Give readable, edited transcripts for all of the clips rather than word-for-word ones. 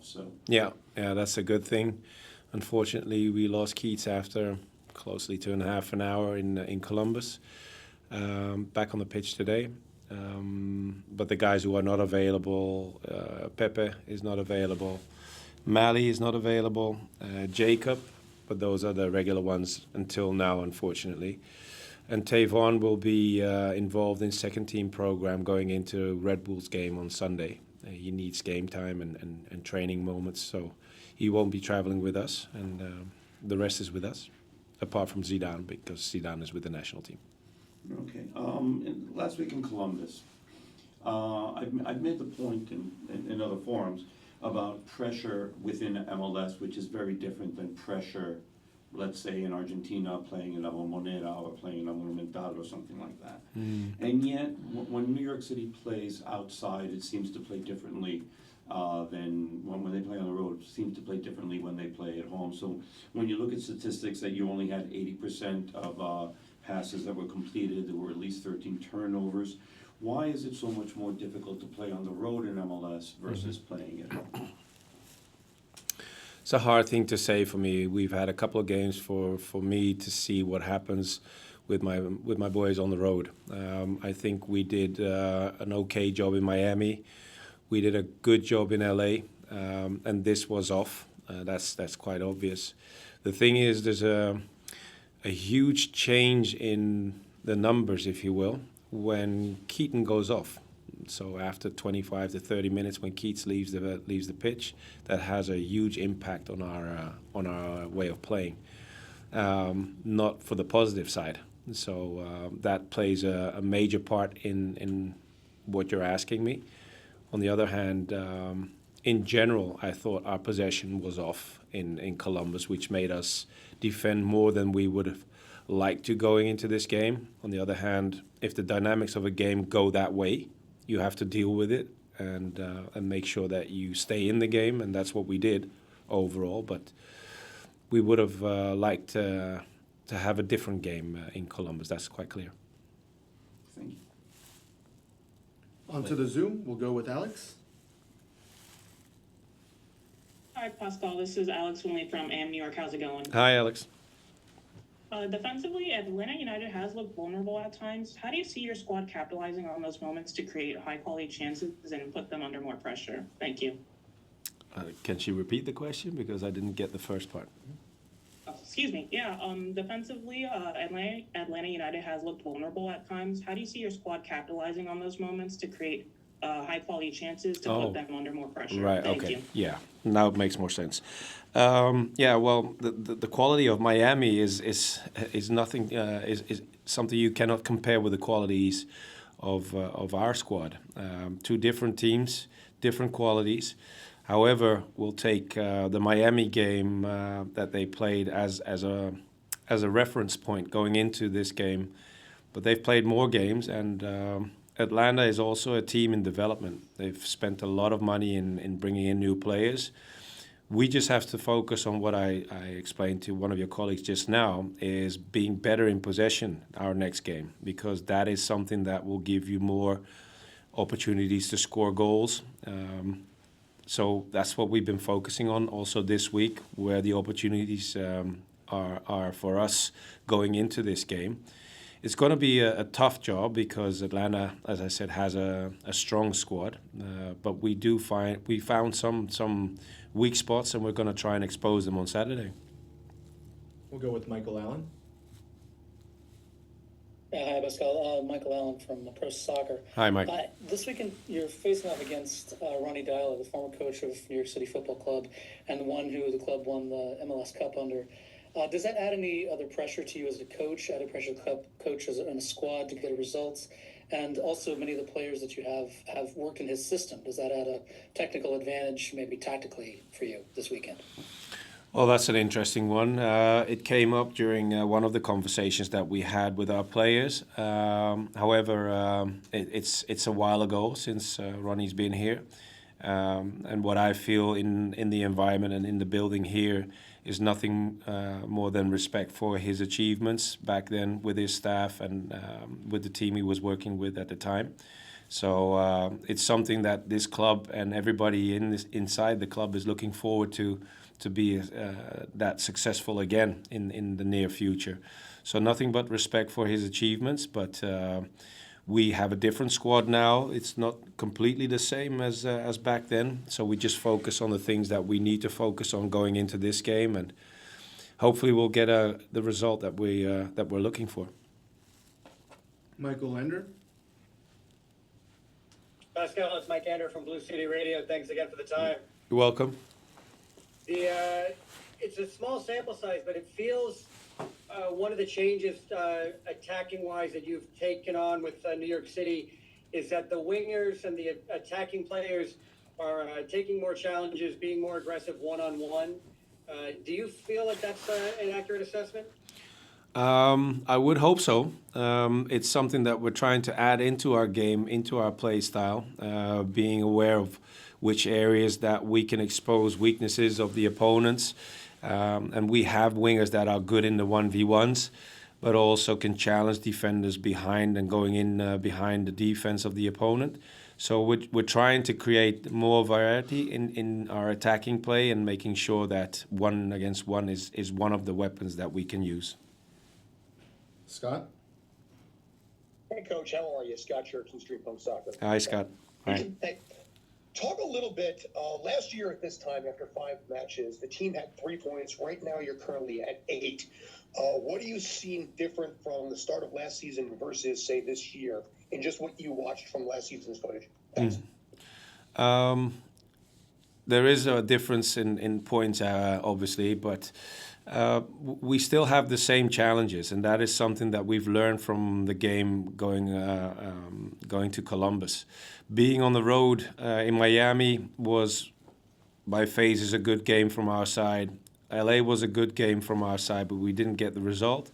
So Yeah, that's a good thing. Unfortunately, we lost Keats after closely 2.5 an hour in Columbus. Back on the pitch today. But the guys who are not available, Pepe is not available, Mali is not available, Jacob, but those are the regular ones until now, unfortunately. And Tavon will be involved in second team program going into Red Bull's game on Sunday. He needs game time and training moments, so he won't be traveling with us, and the rest is with us, apart from Zidane, because Zidane is with the national team. okay. Last week in Columbus, I've made the point in other forums about pressure within MLS, which is very different than pressure, let's say, in Argentina playing in La Bombonera or playing in La Monumental or something like that. And yet, when New York City plays outside, it seems to play differently than when they play on the road. It seems to play differently when they play at home. So when you look at statistics that you only had 80% of passes that were completed, there were at least 13 turnovers. Why is it so much more difficult to play on the road in MLS versus playing at home? It's a hard thing to say for me. We've had a couple of games for me to see what happens with my boys on the road. I think we did an okay job in Miami. We did a good job in LA, and this was off. That's quite obvious. The thing is, there's a huge change in the numbers, if you will, when Keaton goes off. So after 25 to 30 minutes, when Keats leaves the pitch, that has a huge impact on our way of playing. Not for the positive side. So that plays a major part in what you're asking me. On the other hand, in general, I thought our possession was off in Columbus, which made us defend more than we would have liked to going into this game. On the other hand, if the dynamics of a game go that way, you have to deal with it and make sure that you stay in the game, and that's what we did overall. But we would have liked to have a different game in Columbus. That's quite clear. Thank you. Onto the Zoom, we'll go with Alex. Hi, Pascal. This is Alex Winley from AM New York. How's it going? Hi, Alex. Defensively, Atlanta United has looked vulnerable at times. How do you see your squad capitalizing on those moments to create high-quality chances and put them under more pressure? Thank you. Can she repeat the question? Because I didn't get the first part. Excuse me. Yeah, defensively, Atlanta United has looked vulnerable at times. How do you see your squad capitalizing on those moments to create high-quality chances to put them under more pressure? Right, Thank okay. you. Yeah, now it makes more sense. Yeah, well, the quality of Miami is nothing, is something you cannot compare with the qualities of our squad. Two different teams, different qualities. However, we'll take the Miami game that they played as a reference point going into this game. But they've played more games, and Atlanta is also a team in development. They've spent a lot of money in bringing in new players. We just have to focus on what I explained to one of your colleagues just now, is being better in possession our next game, because that is something that will give you more opportunities to score goals. So that's what we've been focusing on also this week, where the opportunities are for us going into this game. It's going to be a tough job because Atlanta, as I said, has a strong squad. But we found some weak spots, and we're going to try and expose them on Saturday. We'll go with Michael Allen. Hi, Pascal. Michael Allen from Pro Soccer. Hi, Mike. This weekend, you're facing off against Ronnie Dyla, the former coach of New York City Football Club, and the one who the club won the MLS Cup under. Does that add any other pressure to you as a coach, add a pressure to the coach in a squad to get results? And also, many of the players that you have worked in his system. Does that add a technical advantage, maybe tactically, for you this weekend? Well, that's an interesting one. It came up during one of the conversations that we had with our players. However, it's a while ago since Ronnie's been here. And what I feel in the environment and in the building here is nothing more than respect for his achievements back then with his staff and with the team he was working with at the time. So it's something that this club and everybody inside the club is looking forward to be that successful again in the near future. So nothing but respect for his achievements, but we have a different squad now. It's not completely the same as back then. So we just focus on the things that we need to focus on going into this game, and hopefully we'll get the result that we're looking for. Michael Ender. Pascal, it's Mike Ander from Blue City Radio. Thanks again for the time. You're welcome. It's a small sample size, but it feels one of the changes attacking-wise that you've taken on with New York City is that the wingers and the attacking players are taking more challenges, being more aggressive one-on-one. Do you feel like that's an accurate assessment? I would hope so. It's something that we're trying to add into our game, into our play style, being aware of which areas that we can expose weaknesses of the opponents. And we have wingers that are good in the 1v1s, but also can challenge defenders behind and going in behind the defense of the opponent. So we're trying to create more variety in our attacking play and making sure that 1 against 1 is one of the weapons that we can use. Scott. Hey, Coach, how are you? Scott Church from Street Pump Soccer. Hi, Scott. Hi. Hey, talk a little bit. Last year at this time, after 5 matches, the team had 3 points. Right now, you're currently at 8. What are you seeing different from the start of last season versus, say, this year, and just what you watched from last season's footage? Thanks. There is a difference in points, obviously, but we still have the same challenges, and that is something that we've learned from the game going to Columbus. Being on the road in Miami was, by phases, a good game from our side. LA was a good game from our side, but we didn't get the result.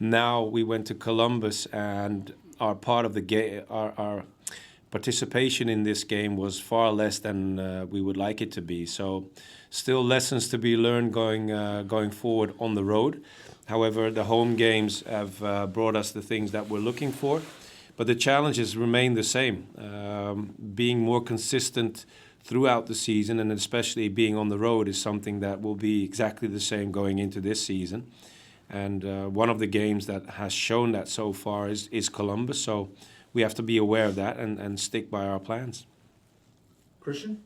Now we went to Columbus, and our part of the game, our participation in this game was far less than we would like it to be. So still lessons to be learned going forward on the road. However, the home games have brought us the things that we're looking for. But the challenges remain the same. Being more consistent throughout the season, and especially being on the road, is something that will be exactly the same going into this season. And one of the games that has shown that so far is Columbus. So we have to be aware of that and stick by our plans. Christian.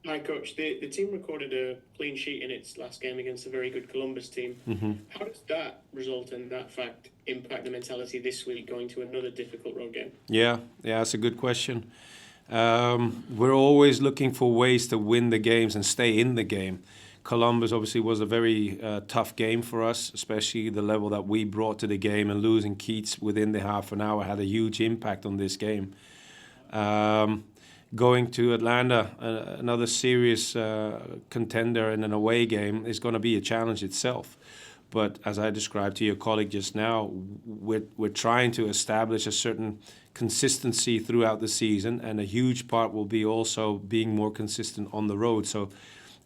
Hi, Coach. The team recorded a clean sheet in its last game against a very good Columbus team. Mm-hmm. How does that result and that fact impact the mentality this week going to another difficult road game? Yeah, that's a good question. We're always looking for ways to win the games and stay in the game. Columbus obviously was a very tough game for us, especially the level that we brought to the game, and losing Keats within the half an hour had a huge impact on this game. Going to Atlanta, another serious contender in an away game, is going to be a challenge itself. But as I described to your colleague just now, we're trying to establish a certain consistency throughout the season, and a huge part will be also being more consistent on the road. So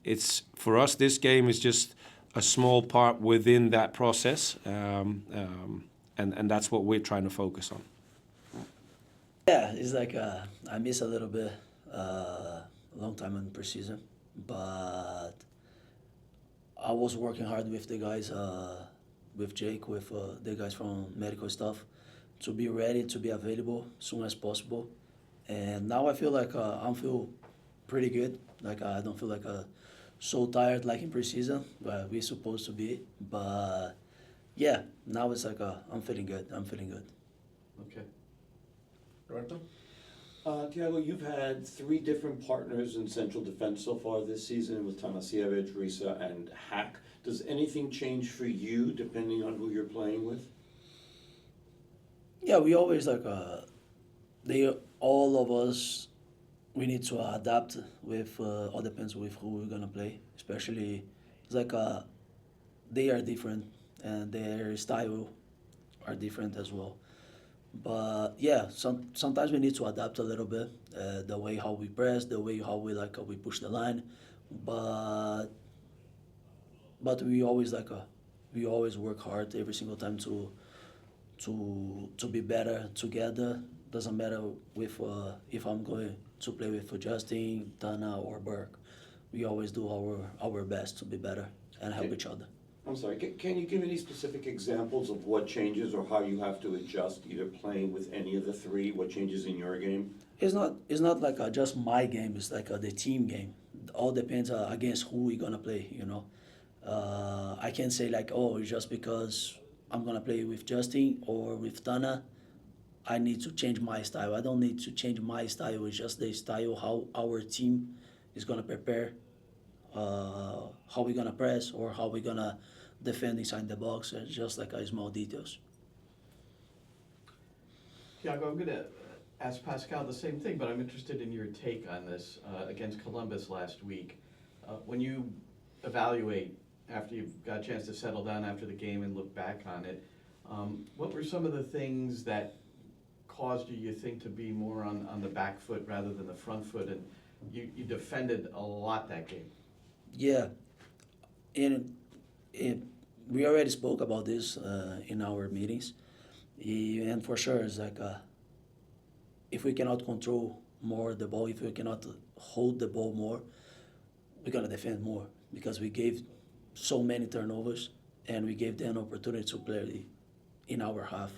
it's, for us, this game is just a small part within that process, and that's what we're trying to focus on. Yeah, it's like I miss a little bit, a long time in preseason, but I was working hard with the guys, with Jake, with the guys from medical staff, to be ready, to be available as soon as possible. And now I feel like I feel pretty good. Like I don't feel like so tired like in preseason, but we're supposed to be. But yeah, now it's like I'm feeling good. I'm feeling good. Okay. Roberto. Thiago, you've had 3 different partners in central defense so far this season with Tanasiewicz, Risa, and Hack. Does anything change for you depending on who you're playing with? Yeah, we always like all of us. We need to adapt with all depends with who we're gonna play. Especially, it's like they are different and their style are different as well. But yeah, sometimes we need to adapt a little bit, the way how we press, the way how we push the line, but we always we always work hard every single time to to be better together. Doesn't matter with if I'm going to play with Justin, Tana, or Burke. We always do our best to be better and help each other. I'm sorry, can you give any specific examples of what changes or how you have to adjust, either playing with any of the three, what changes in your game? It's not like just my game. It's like the team game. All depends against who we're gonna play. You know, I can't say like, oh, just because I'm gonna play with Justin or with Tana, I need to change my style. I don't need to change my style. It's just the style how our team is gonna prepare, how we're gonna press or how we're gonna defend inside the box. It's just like small details. Thiago, I'm going to ask Pascal the same thing, but I'm interested in your take on this against Columbus last week. When you evaluate after you've got a chance to settle down after the game and look back on it, what were some of the things that caused you think, to be more on the back foot rather than the front foot? And you defended a lot that game. Yeah, and we already spoke about this in our meetings, and for sure it's like if we cannot control more the ball, if we cannot hold the ball more, we're gonna defend more because we gave so many turnovers and we gave them opportunity to play in our half.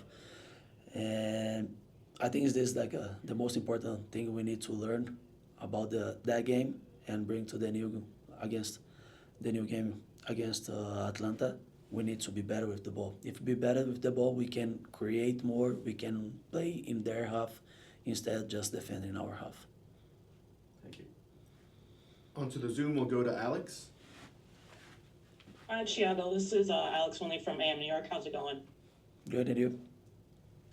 And I think this like the most important thing we need to learn about that game and bring to the new game against Atlanta. We need to be better with the ball. If we be better with the ball, we can create more. We can play in their half instead of just defending our half. Thank you. Onto the Zoom, we'll go to Alex. Hi, Thiago. This is Alex Winley from AM New York. How's it going? Good, and you?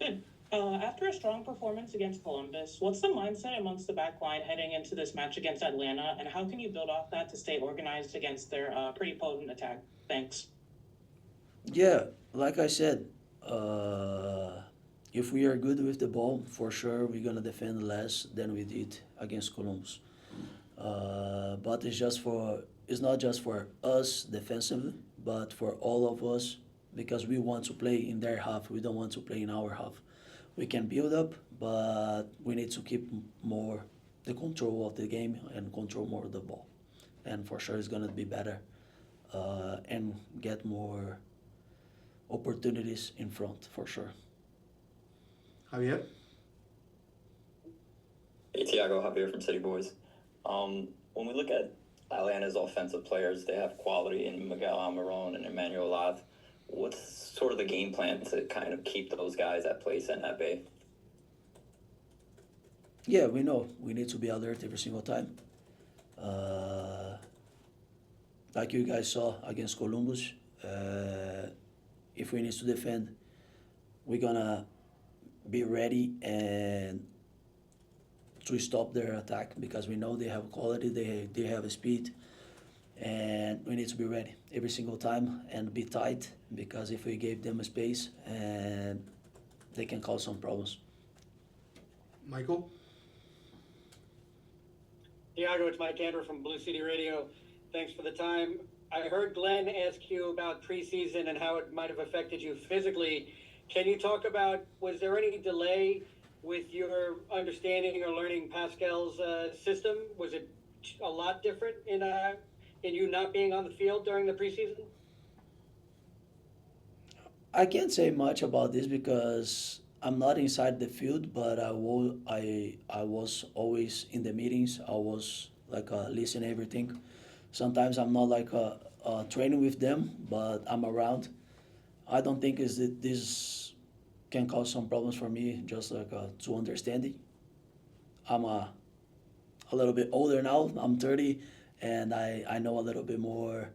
Good. After a strong performance against Columbus, what's the mindset amongst the back line heading into this match against Atlanta, and how can you build off that to stay organized against their pretty potent attack? Thanks. Yeah, like I said, if we are good with the ball, for sure we're gonna defend less than we did against Columbus. But it's not just for us defensively, but for all of us, because we want to play in their half. We don't want to play in our half. We can build up, but we need to keep more the control of the game and control more of the ball. And for sure it's gonna be better and get more opportunities in front, for sure. Javier? Hey, Thiago, Javier from City Boys. When we look at Atlanta's offensive players, they have quality in Miguel Almiron and Emmanuel Lath. What's sort of the game plan to kind of keep those guys at place and at bay? Yeah, we know we need to be alert every single time. Like you guys saw against Columbus, if we need to defend, we're gonna be ready and to stop their attack because we know they have quality, they have speed, and we need to be ready every single time and be tight because if we gave them a space, and they can cause some problems. Michael? Thiago, it's Mike Andrew from Blue City Radio. Thanks for the time. I heard Glenn ask you about preseason and how it might have affected you physically. Can you talk about, was there any delay with your understanding or learning Pascal's system? Was it a lot different in you not being on the field during the preseason? I can't say much about this because I'm not inside the field, but I was always in the meetings. I was like listening everything. Sometimes I'm not like training with them, but I'm around. I don't think is that this can cause some problems for me, just like to understanding. I'm a little bit older now. I'm 30, and I know a little bit more.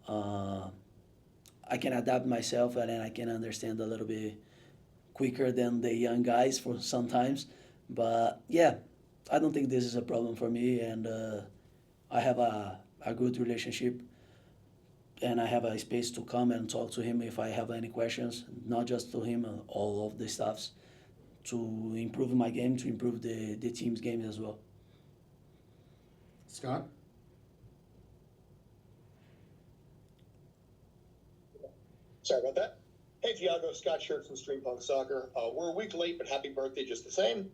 I can adapt myself, and then I can understand a little bit quicker than the young guys for sometimes. But yeah, I don't think this is a problem for me, and I have a good relationship, and I have a space to come and talk to him if I have any questions, not just to him, all of the staffs, to improve my game, to improve the team's game as well. Scott? Sorry about that. Hey, Thiago, Scott Shirk from Stream Punk Soccer. We're a week late, but happy birthday just the same.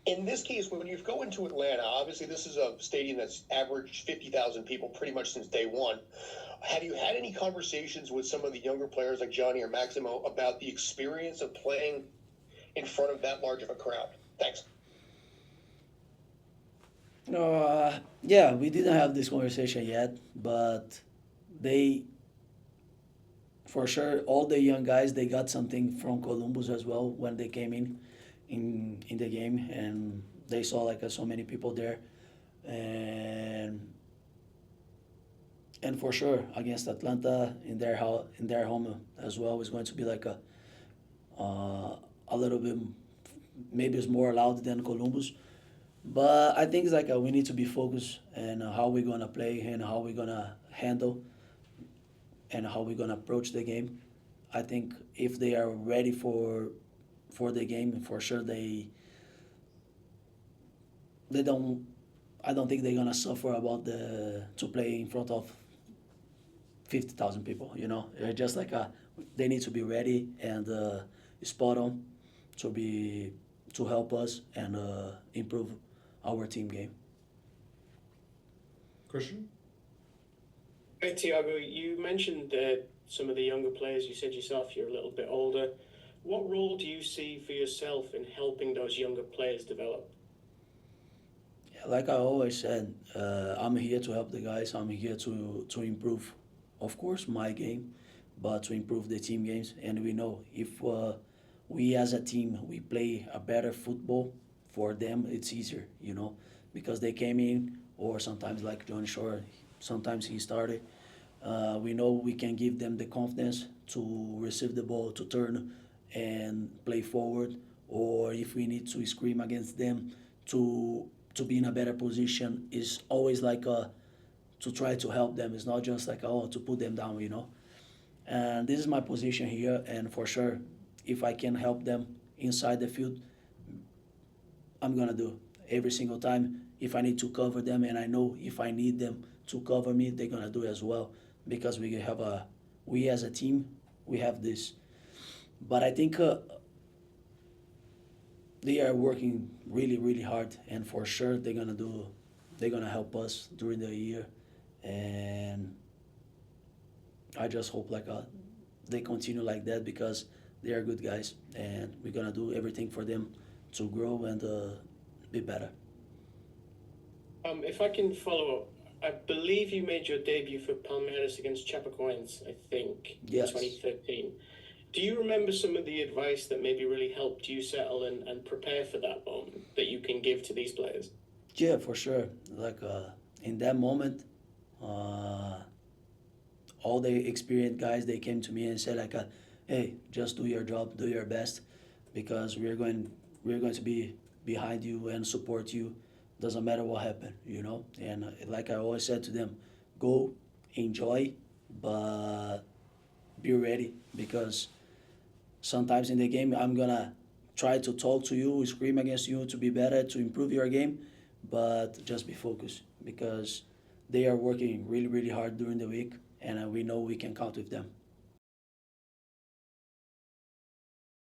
In this case, when you go into Atlanta, obviously this is a stadium that's averaged 50,000 people pretty much since day one. Have you had any conversations with some of the younger players like Johnny or Maximo about the experience of playing in front of that large of a crowd? Thanks. Yeah, we didn't have this conversation yet, but they, for sure, all the young guys, they got something from Columbus as well when they came in the game, and they saw like so many people there, and for sure against Atlanta in their home as well is going to be like a little bit, maybe it's more loud than Columbus. But I think it's like we need to be focused on how we're gonna play and how we're gonna handle and how we're gonna approach the game. I think if they are ready for the game, for sure they don't. I don't think they're gonna suffer about to play in front of 50,000 people. You know, it's just like they need to be ready and spot on to help us and improve our team game. Christian? Hey, Thiago, you mentioned some of the younger players. You said yourself you're a little bit older. What role do you see for yourself in helping those younger players develop? Yeah, like I always said, I'm here to help the guys. I'm here to improve, of course, my game, but to improve the team games. And we know if we as a team, we play a better football, for them it's easier, you know, because they came in, or sometimes like Johnny Shore, sometimes he started. We know we can give them the confidence to receive the ball, to turn and play forward, or if we need to scream against them to be in a better position, is always like to try to help them. It's not just like to put them down, you know. And this is my position here, and for sure, if I can help them inside the field, I'm gonna do every single time. If I need to cover them, and I know if I need them to cover me, they're gonna do it as well, because we as a team, we have this. But I think they are working really, really hard, and for sure they're gonna help us during the year, and I just hope like they continue like that, because they are good guys, and we're gonna do everything for them to grow and be better. If I can follow up, I believe you made your debut for Palmeiras against Chapecoense, I think, Yes. in 2013. Do you remember some of the advice that maybe really helped you settle and prepare for that moment that you can give to these players? Yeah, for sure. Like in that moment, all the experienced guys, they came to me and said like, "Hey, just do your job, do your best, because we're going to be behind you and support you. Doesn't matter what happened, you know." And like I always said to them, go, enjoy, but be ready, because sometimes in the game I'm gonna try to talk to you, scream against you to be better, to improve your game, but just be focused, because they are working really, really hard during the week, and we know we can count with them.